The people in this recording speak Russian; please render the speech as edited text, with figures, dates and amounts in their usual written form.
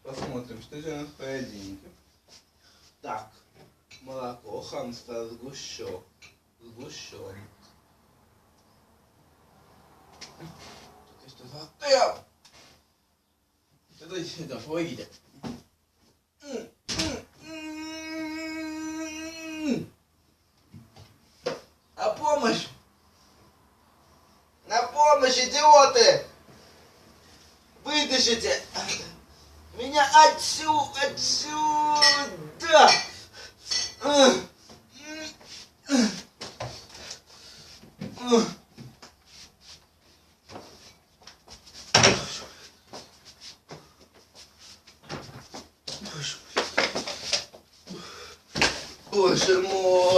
Посмотрим, что здесь у нас в холодильнике. Так, молоко, хамство, сгущен. Тут есть что-то. Давайте сюда, помогите. На помощь! На помощь, идиоты! Вытащите меня отсюда! Боже мой!